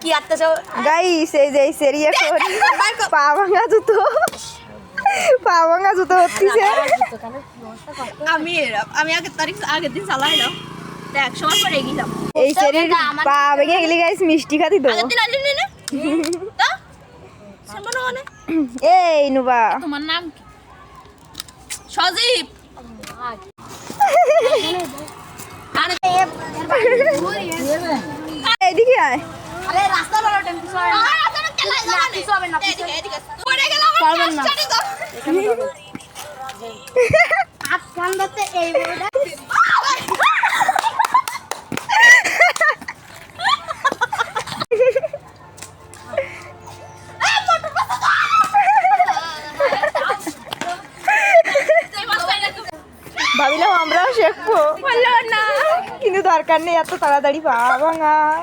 কি আত্মা গাইস এই যে সেরি এখন পা ভাঙা জুতো হচ্ছে আমি আগের দিন চালাইলাম এক সময় পরে গেলাম এই সেরির পা ভেঙে গেলে গাইস মিষ্টি খাতি দেবো এই নুবা তোমার নাম কি সজীব এদিকে আয় আরে রাস্তা বড় টেম্পো সরে না কিছু হবে না এদিকে পড়ে গেল পারবেন না আট কান্দাতে এই বড়টা ভাবিলাম আমরাও শেখবো বললো না কিন্তু দরকার নেই এত তাড়াতাড়ি পা ভাঙার